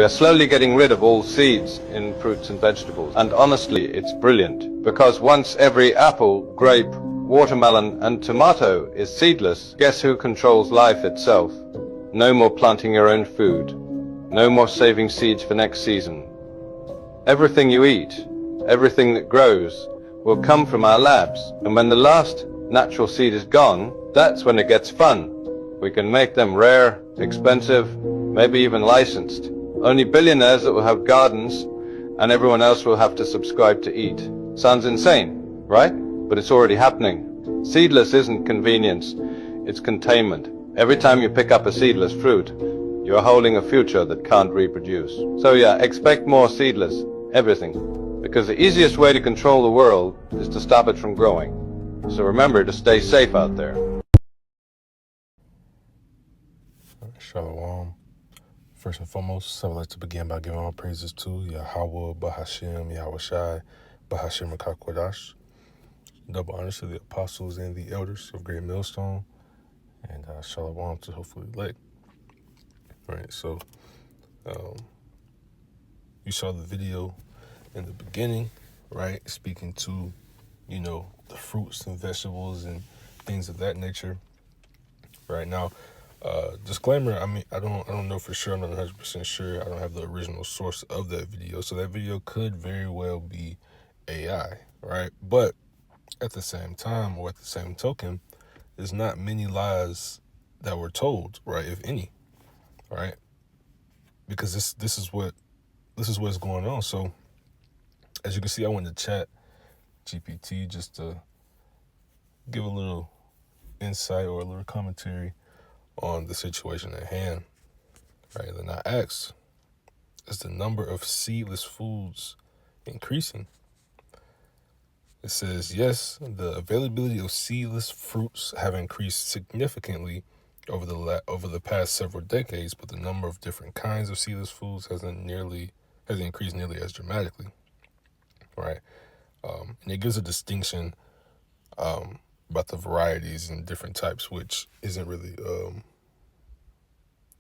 are slowly getting rid of all seeds in fruits and vegetables. And honestly, it's brilliant. Because once every apple, grape, watermelon and tomato is seedless, guess who controls life itself? No more planting your own food. No more saving seeds for next season. Everything you eat, everything that grows, will come from our labs. And when the last natural seed is gone, that's when it gets fun. We can make them rare, expensive, maybe even licensed. Only billionaires that will have gardens, and everyone else will have to subscribe to eat. Sounds insane, right? But it's already happening. Seedless isn't convenience, it's containment. Every time you pick up a seedless fruit, you're holding a future that can't reproduce. So yeah, expect more seedless, everything. Because the easiest way to control the world is to stop it from growing. So remember to stay safe out there. Shalom. First and foremost, I would like to begin by giving all praises to Yahweh, Bahashem, Yahweh Shai, Bahashem HaKakwadash. Double honors to the apostles and the elders of Great Millstone, and shalom to hopefully elect. Right, so you saw the video in the beginning, right, speaking to, the fruits and vegetables and things of that nature. Right now, disclaimer, I don't know for sure, I'm not 100% sure, I don't have the original source of that video, so that video could very well be AI, right? But at the same time, or at the same token, there's not many lies that were told, right, if any, right? Because this is what's going on. So as you can see, I went to Chat GPT just to give a little insight or a little commentary on the situation at hand, right? Then I asked, is the number of seedless foods increasing? It says, yes, the availability of seedless fruits have increased significantly over the past several decades, but the number of different kinds of seedless foods has increased nearly as dramatically, right? And it gives a distinction about the varieties and different types, which isn't really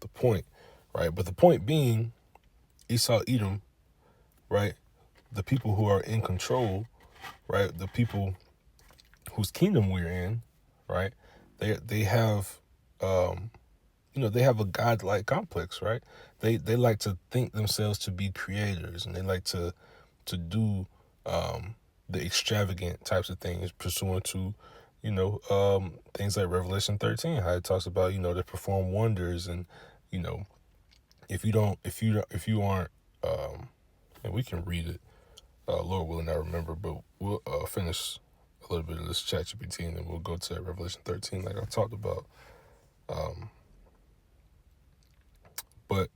the point, right? But the point being, Esau, Edom, right? The people who are in control, right? The people whose kingdom we're in, right? They have, they have a godlike complex, right? They like to think themselves to be creators, and they like to do the extravagant types of things pursuant to, things like Revelation 13, how it talks about, they perform wonders, and if you aren't, and we can read it, Lord willing, I remember, but we'll finish a little bit of this ChatGPT, and then we'll go to Revelation 13, like I talked about. But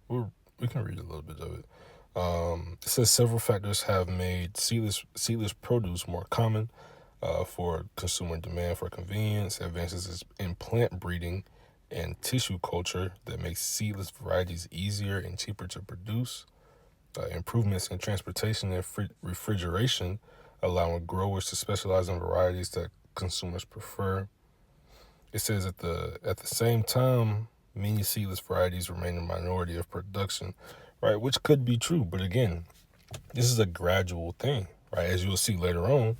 we can read a little bit of it. It says several factors have made seedless produce more common for consumer demand for convenience, advances in plant breeding and tissue culture that makes seedless varieties easier and cheaper to produce, improvements in transportation and refrigeration, allowing growers to specialize in varieties that consumers prefer. It says at the same time, many seedless varieties remain a minority of production, right? Which could be true, but again, this is a gradual thing, right? As you'll see later on,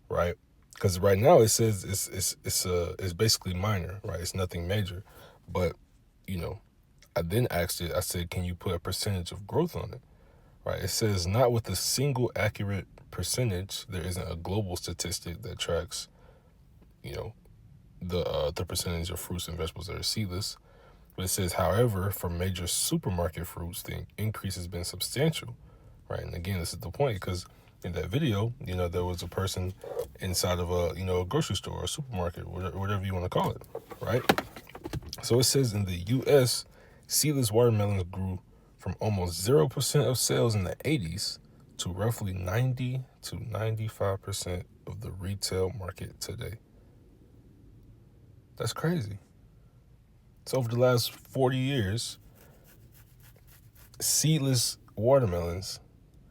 right? Because right now it says it's basically minor, right? It's nothing major, but I then asked it. I said, can you put a percentage of growth on it, right? It says not with a single accurate percentage. There isn't a global statistic that tracks, the percentage of fruits and vegetables that are seedless. But it says, however, for major supermarket fruits, the increase has been substantial, right? And again, this is the point, because in that video, there was a person inside of a grocery store or a supermarket, whatever you want to call it, right? So it says in the U.S., seedless watermelons grew from almost 0% of sales in the 80s to roughly 90 to 95% of the retail market today. That's crazy. So over the last 40 years, seedless watermelons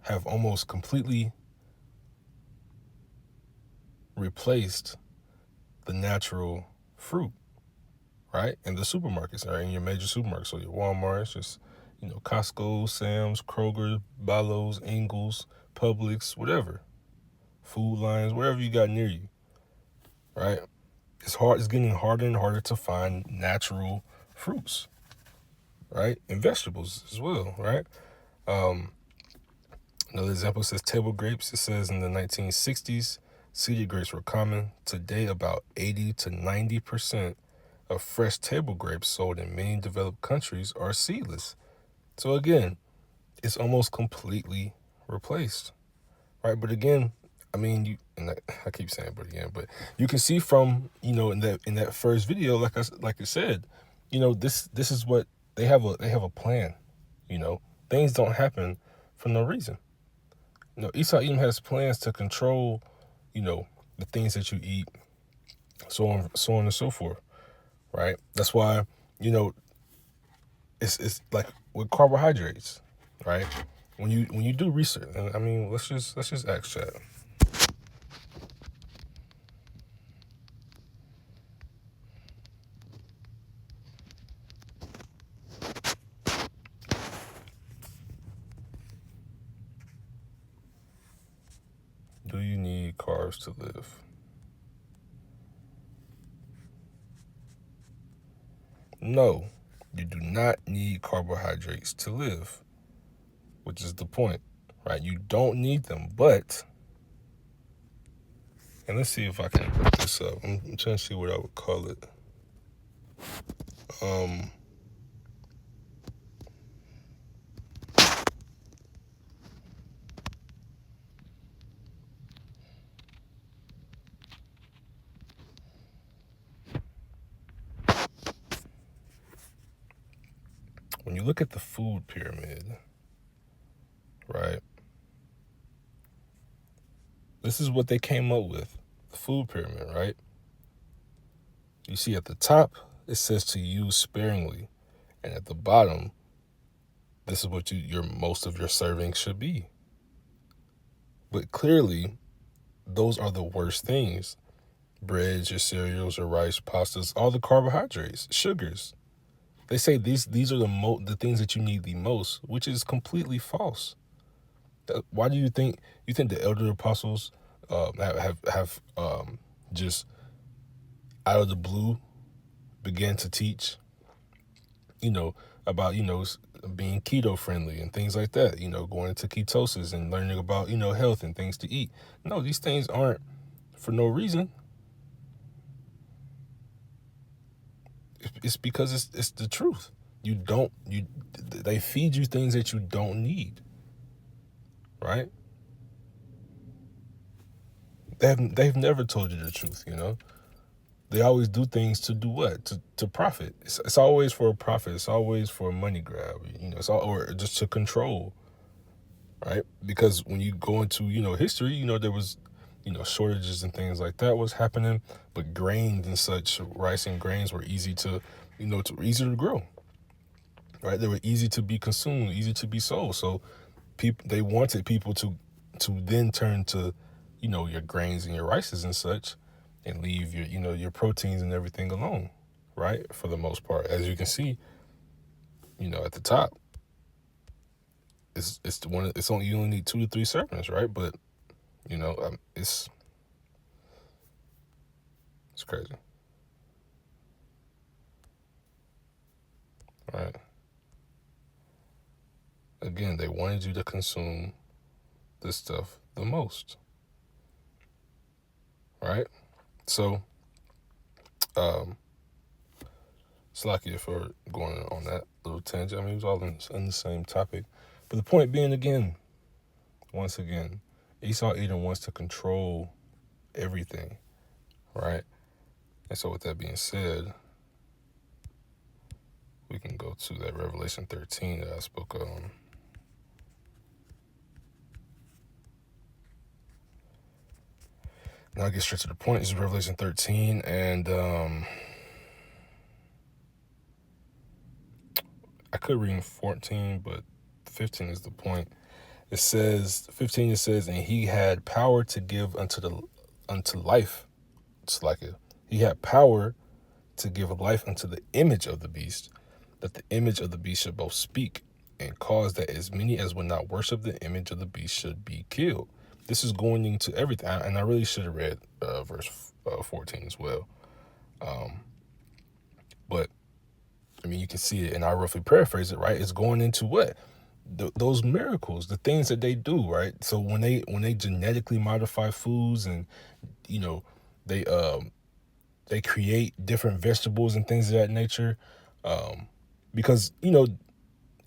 have almost completely replaced the natural fruit, right? In the supermarkets, right? In your major supermarkets. So your Walmart's, just, Costco, Sam's, Kroger, Ballo's, Ingles, Publix, whatever. Food Lines, wherever you got near you, right? It's getting harder and harder to find natural fruits, right? And vegetables as well, right? Another example says table grapes. It says in the 1960s, seeded grapes were common. Today, about 80 to 90% of fresh table grapes sold in many developed countries are seedless. So again, it's almost completely replaced, right? But again, I mean, I keep saying but again, but you can see from, in that first video, like I said, this is what they have a plan. Things don't happen for no reason. Esau Edom has plans to control, the things that you eat, so on and so forth, right? That's why, it's like with carbohydrates, right? When you do research, and I mean, let's just ask chat. Do you need carbs to live? No, you do not need carbohydrates to live, which is the point, right? You don't need them, but, and let's see if I can put this up. I'm trying to see what I would call it. When you look at the food pyramid, right? This is what they came up with, the food pyramid, right? You see at the top, it says to use sparingly. And at the bottom, this is what your most of your servings should be. But clearly, those are the worst things. Breads, your cereals, your rice, pastas, all the carbohydrates, sugars. They say these are the things that you need the most, which is completely false. Why do you think the elder apostles have just out of the blue began to teach, about, being keto friendly and things like that, going into ketosis and learning about, health and things to eat? No, these things aren't for no reason. It's because it's the truth. They feed you things that you don't need, right? They've never told you the truth, They always do things to do what? To profit. It's always for a profit. It's always for a money grab, or just to control, right? Because when you go into, history, there was, shortages and things like that was happening, but grains and such, rice and grains were easy to grow, right? They were easy to be consumed, easy to be sold. So they wanted people to then turn to, your grains and your rices and such, and leave your, your proteins and everything alone, right? For the most part, as you can see, at the top, you only need 2 to 3 servings, right? But, it's crazy, right? Again, they wanted you to consume this stuff the most, right? So, Slacky for going on that little tangent. I mean, it was all in the same topic. But the point being, once again, Esau Edom wants to control everything, right? And so with that being said, we can go to that Revelation 13 that I spoke on. Now I get straight to the point. This is Revelation 13, and I could read 14, but 15 is the point. It says, 15, it says, and he had power to give unto life. It's like he had power to give life unto the image of the beast, that the image of the beast should both speak and cause that as many as would not worship the image of the beast should be killed. This is going into everything, and I really should have read verse 14 as well. But I mean, you can see it, and I roughly paraphrase it, right? It's going into what? Those miracles, the things that they do, right? So when they genetically modify foods, and you know, they create different vegetables and things of that nature, because you know,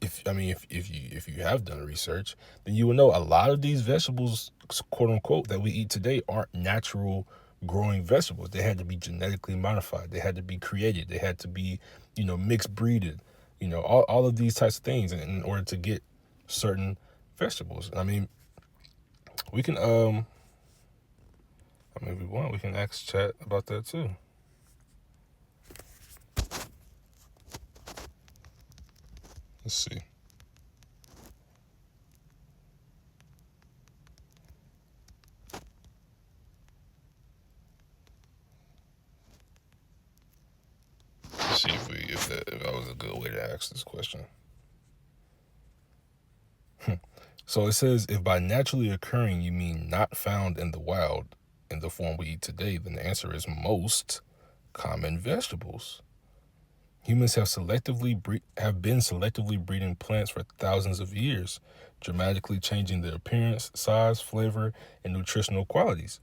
if you have done research, then you will know a lot of these vegetables, quote unquote, that we eat today aren't natural growing vegetables. They had to be genetically modified. They had to be created. They had to be, mixed breeded. All of these types of things in order to get certain vegetables. I mean, we can if we want, we can ask chat about that too. Let's see. Let's see if that was a good way to ask this question. So it says, if by naturally occurring you mean not found in the wild in the form we eat today, then the answer is most common vegetables. Humans have been selectively breeding plants for thousands of years, dramatically changing their appearance, size, flavor, and nutritional qualities.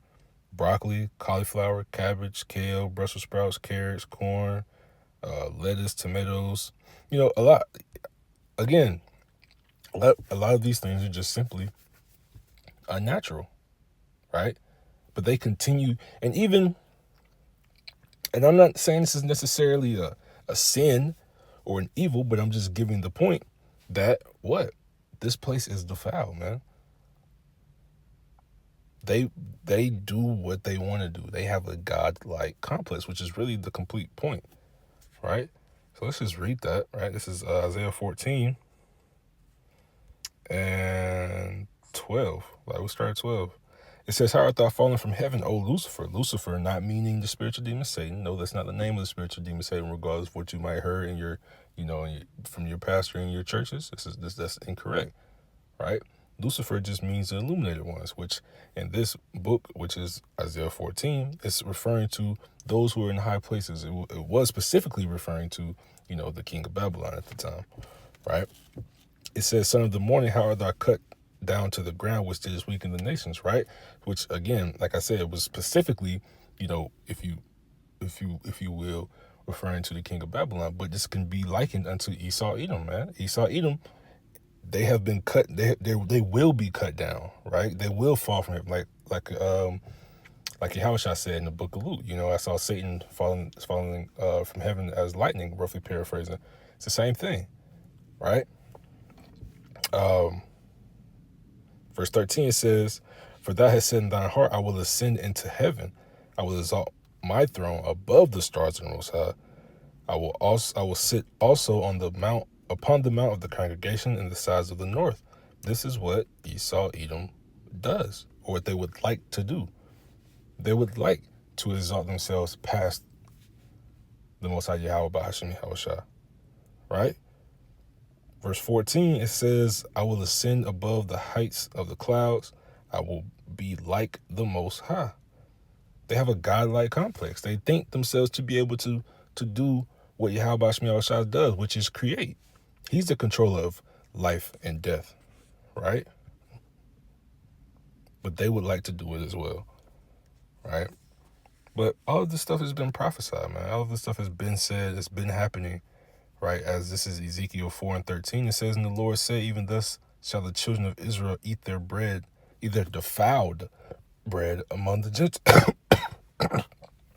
Broccoli, cauliflower, cabbage, kale, Brussels sprouts, carrots, corn, lettuce, tomatoes. A lot. Again, a lot of these things are just simply unnatural, right? But they continue, and I'm not saying this is necessarily a sin or an evil, but I'm just giving the point that this place is defiled, man. They do what they want to do. They have a God-like complex, which is really the complete point, right? So let's just read that, right? This is Isaiah 14 and 12. We'll start at 12. It says, how art thou fallen from heaven, O Lucifer? Lucifer, not meaning the spiritual demon Satan. No, that's not the name of the spiritual demon Satan, regardless of what you might heard in your, from your pastor in your churches. That's incorrect, right? Lucifer just means the illuminated ones, which in this book, which is Isaiah 14, is referring to those who are in high places. It was specifically referring to, the king of Babylon at the time, right? It says, son of the morning, how art thou cut down to the ground, which didst weaken the nations, right? Which again, like I said, it was specifically, if you will, referring to the king of Babylon. But this can be likened unto Esau, Edom, man. Esau, Edom, they have been cut. They will be cut down, right? They will fall from it, like Yahushua said in the book of Luke. I saw Satan falling from heaven as lightning, roughly paraphrasing. It's the same thing, right? Verse 13 says, for thou hast said in thine heart, I will ascend into heaven. I will exalt my throne above the stars of the Most High. I will sit also upon the mount of the congregation in the sides of the north. This is what Esau, Edom does, or what they would like to do. They would like to exalt themselves past the Most High Yahweh Bahashim Yahushua, right? Verse 14, it says, I will ascend above the heights of the clouds. I will be like the Most High. They have a godlike complex. They think themselves to be able to do what Yahweh Yahushua does, which is create. He's the controller of life and death, right? But they would like to do it as well, right? But all of this stuff has been prophesied, man. All of this stuff has been said. It's been happening, right? As this is Ezekiel 4 and 13. It says, and the Lord said, even thus shall the children of Israel eat their bread, either defiled bread among the Gentiles.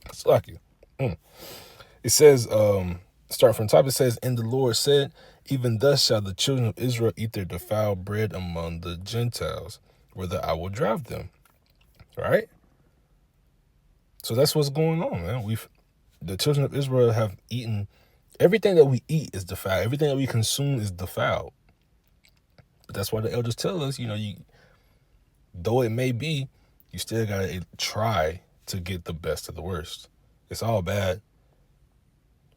It's lucky. It says, start from the top, it says, and the Lord said, even thus shall the children of Israel eat their defiled bread among the Gentiles, whither I will drive them. Right? So that's what's going on, man. The children of Israel have eaten, everything that we eat is defiled. Everything that we consume is defiled. But that's why the elders tell us, though it may be, you still got to try to get the best of the worst. It's all bad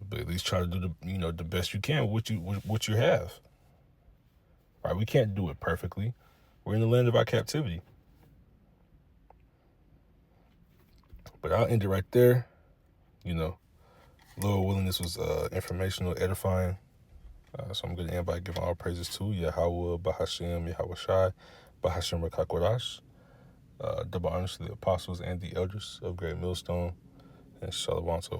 but at least try to do the best you can with what you have. Right? We can't do it perfectly. We're in the land of our captivity. But I'll end it right there. Lord willing, this was informational, edifying. So I'm going to end by giving all praises to Yahweh, Bahashem, Yahweh Shai, Bahashem Rakakwadash, double honors to the apostles and the elders of Great Millstone, and Shalom to